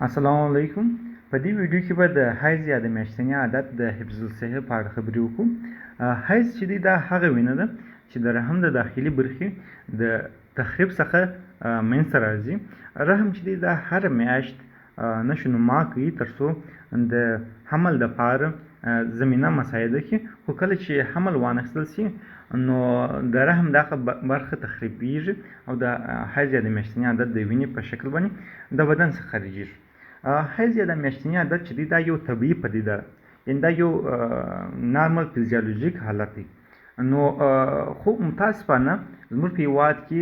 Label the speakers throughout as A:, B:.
A: السلام علیکم. په دې ویډیو کې به د حیض یا د میاشتني عادت د حفظ الصحه په اړه خبرې وکړو. حیض چې دی دا هغه وینه ده چې د رحم د داخلي برخې د تخریب څخه منځته راځي. رحم چې دی دا هر میاشت نشونما کوي تر څو د حمل دپاره زمینه مساعده کړي، خو کله چې حمل وانخیستل سي نو د رحم دغه برخه تخریبیږي او د حیض یا د میاشتني عادت د وینې په شکل باندې د بدن څخه خارجیږي. حیض یا د میاشتني عادت چې دی دا یو طبیعي پدیده ده، یعنې دا یو نارمل فیزیولوژیک حالت دی. نو خو متاسفانه زموږ په هېواد کې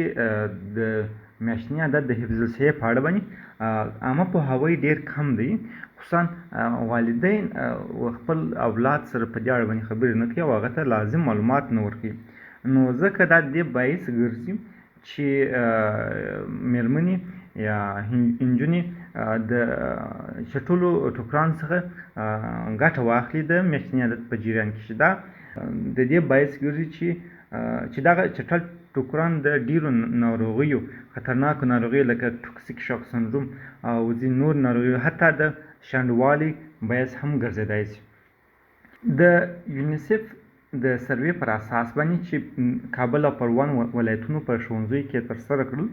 A: د میاشتني عادت د حفظ الصحې په اړه باندې عامه پوهاوی ډېر کم دی، خصوصا والدین خپل اولاد سره په دې اړه باندې خبرې نه کوي او هغه ته لازم معلومات نه ورکوي. نو ځکه دا د دې باعث ګرځي چې مېرمنې یا نجونې د چټلو ټوکرانو څخه ګټه واخلي د میاشتني عادت په جریان کې، چې دا د دې باعث ګرځي چې دغه چټل ټوکران د ډیرو ناروغیو، خطرناکو ناروغیو لکه ټوکسیک شاک سندروم او ځینې نور ناروغیو، حتی د شنډوالي باعث هم ګرځېدای شي. د یونیسف د سروې پر اساس باندې چې کابل او پروان ولایتونو په ښوونځیو کې ترسره کړل،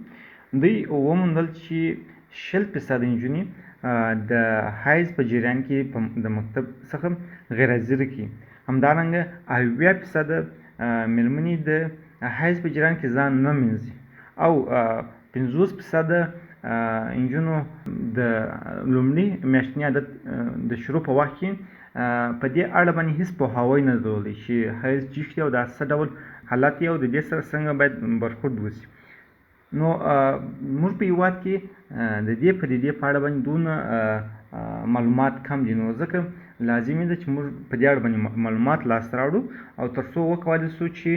A: دوی وموندل چې 60% نجونې د حیض په جریان کې د مکتب څخه غیر حاضري کوي. همدارنګه 80% مېرمنې د حیض په جریان کې ځان نه مینځي او 50% نجونو د لومړي میاشتني عادت د شروع په وخت کې په دې اړه باندې هیڅ پوهاوی نه درلودی چې حیض څه شی او دا څه ډول حالت دی او د دې سره څنګه باید برخورد وشي. نو موږ په هېواد کې د دې پدیدې په اړه باندې دونه معلومات کم دي، نو ځکه لازمي ده چې موږ په دې اړه باندې معلومات لاسته راوړو او تر څو وکولی سو چې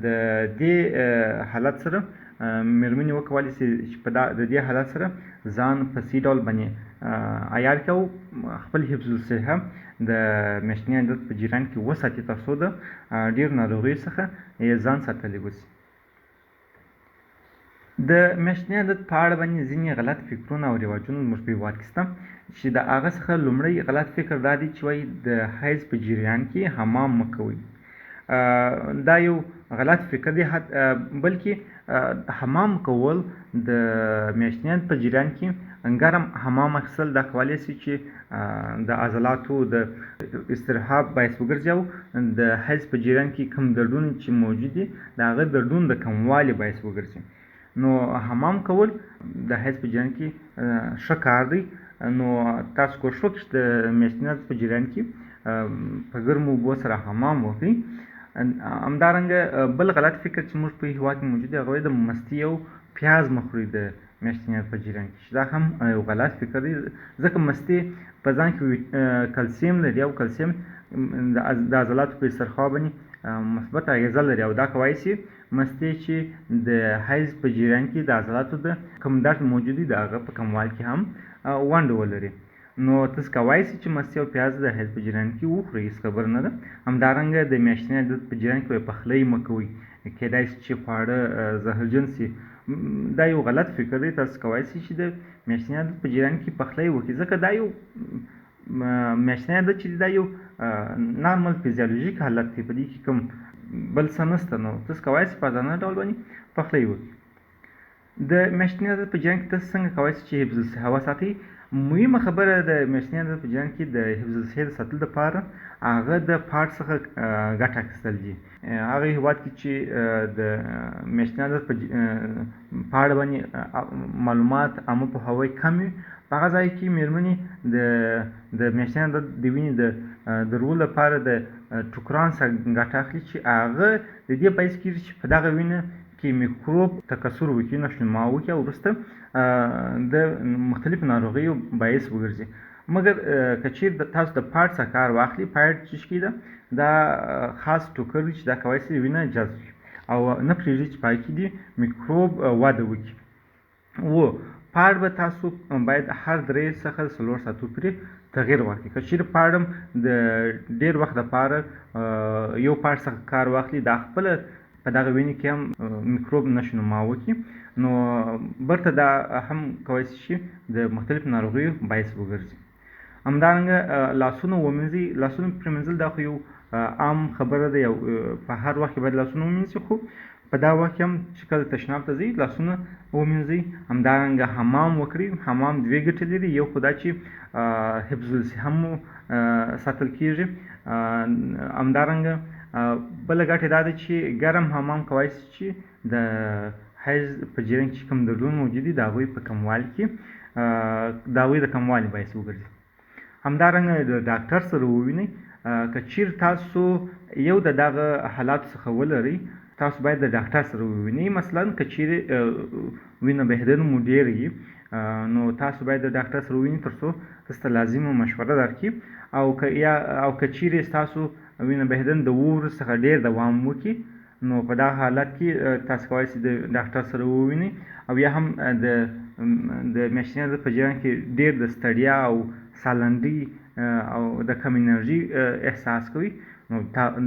A: د دې حالت سره مېرمنې وکولی سي چې د دې حالت سره ځان په سي ډول باندې عیار کړي او خپل حفظ الصحه د میاشتني عادت په جریان کې وساتي تر څو د ډېرو ناروغیو څخه ځان ساتلی وسي. د میاشتني عادت په اړه باندې ځینې غلط فکرونه او رواجونه زموږ په هېواد کې شته، چې د هغه څخه لومړی غلط فکر دا دی چې وایي د حیض په جریان کې حمام مه کوئ. دا یو غلط فکر دی، بلکې حمام کول د میاشتني عادت په جریان کې ګرم حمام اخیستل دا کولی شي چې د عضلاتو د استرحاب باعث وګرځي او د حیض په جریان کې کوم دردونه چې موجود دي د هغه دردونو د کموالي باعث وګرځي. نو حمام کول د حیض په جریان کې ښه کار دی. نو تاسو کوښښ وکړئ چې د میاشتني عادت په جریان کې په ګرمو اوبو سره حمام وکړئ. همدارنګه بل غلط فکر چې موږ په هېواد کې موجود دی هغه د مستې او پیاز مه خورئ د میاشتني عادت په جریان کې، چې دا هم یو غلط فکر دی، ځکه مستې په ځان کې کلسیم لري او کلسیم د عضلاتو په استرخاء باندې مثبت اغېزه لري او دا کولی شي مستې چې د حیض په جریان کې د عضلاتو د کوم درد موجود دی د هغه په کموالي کې هم ونډه ولري. نو تاسو کولی شئ چې مستې او پیاز د حیض په جریان کې وخورئ، هېڅ خبره نه ده. همدارنګه د میاشتني عادت په جریان کې پخلی مه کوئ، کیدای شي چې خواړه زهرجن سي. دا یو غلط فکر دی. تاسو کولی شئ چې د میاشتني عادت په جریان کې پخلی وکړئ، ځکه دا یو میاشتني عادت چې دا یو نارمل فیزیولوژیک حالت دی، په دې کې کوم بل څه نشته. نو تاسو کولی شئ په ازادانه ډول باندې پخلی وکړئ. د میاشتني عادت په جریان کې تاسو څنګه کولی شئ چې حفظ الصحه وساتئ؟ مهمه خبره د میاشتني عادت په جریان کې د حفظ الصحې د ساتلو لپاره هغه د پاړ څخه ګټه اخیستل دي. هغه هېواد کې چې د میاشتني عادت په اړه باندې معلومات عامه پوهاوی کم وي، په هغه ځای کې مېرمنې د میاشتني عادت د وینې د درولو لپاره د ټوکران څخه ګټه اخلي، چې هغه د دې باعث کېږي چې په دغه وینه کې میکروب تکثر وکړي، نشونما وکړي او وروسته د مختلفو ناروغیو باعث وګرځي. مګر که چیرې تاسو د پاډ څخه کار واخلي، پاډ چې شي دا خاص ټوکر دی چې دا کولی شي وینه جذب کړي او نه پرېږدي چې پای کې دې میکروب وده وکړي. پاډ به تاسو باید هر 3 څخه 4 ساعتو پورې تغییر ورکړي. که چیرې پاډ د ډېر وخت لپاره یو پاډ څخه کار واخلي، دا خپله په په دغه وینې کې هم میکروب نشو نما وکړي، نو برته دا هم کولی شي د مختلفو ناروغیو باعث وګرځي. همدارنګه لاسونه ومینځئ. لاسونه پرېمینځل دا خو یو عام خبره ده، یو په هر وخت کې باید لاسونه ومینځي، خو په دا وخت کې هم چې کله تشناب ته ځئ لاسونه ومینځئ. همدارنګه حمام وکړئ. حمام دوې ګټې لري، یو خو دا چې حفظ الصحه مو ساتل کېږي. همدارنګه بله ګټه دا ده چې ګرم حمام کولی شي چې د حیض په جریان کې چې کوم دردونه موجود دي د هغوی په کموالي کې د هغوی د کموالي باعث وګرځي. همدارنګه د ډاکټر سره ووینئ. که چیرې تاسو یو د دغه حالاتو څخه ولرئ، تاسو باید د ډاکټر سره ووینئ. مثلا که چیرې وینه بهېدنه مو ډېره وي، نو تاسو باید د ډاکټر سره ووینئ تر څو تاسو ته لازمه مشوره درکړي. او که چیرې ستاسو وینه بهېدنه د 2 ورځو څخه ډېر دوام وکړي، نو په دغه حالت کې تاسو کولی شئ د ډاکټر سره ووینئ. او یا هم د میاشتني عادت په جریان کې ډېر د ستړیا او سالنډۍ او د کم انرژي احساس کوئ، نو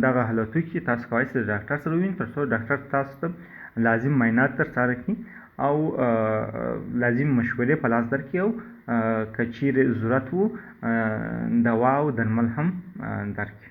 A: دغه حالتو کې تاسو کولی شئ د ډاکټر سره ووینئ تر څو ډاکټر تاسو ته لازم معاینات ترسره کړي او لازم مشورې په لاس درکړي، او که چیرې ضرورت و دوا او درمل هم درکړي.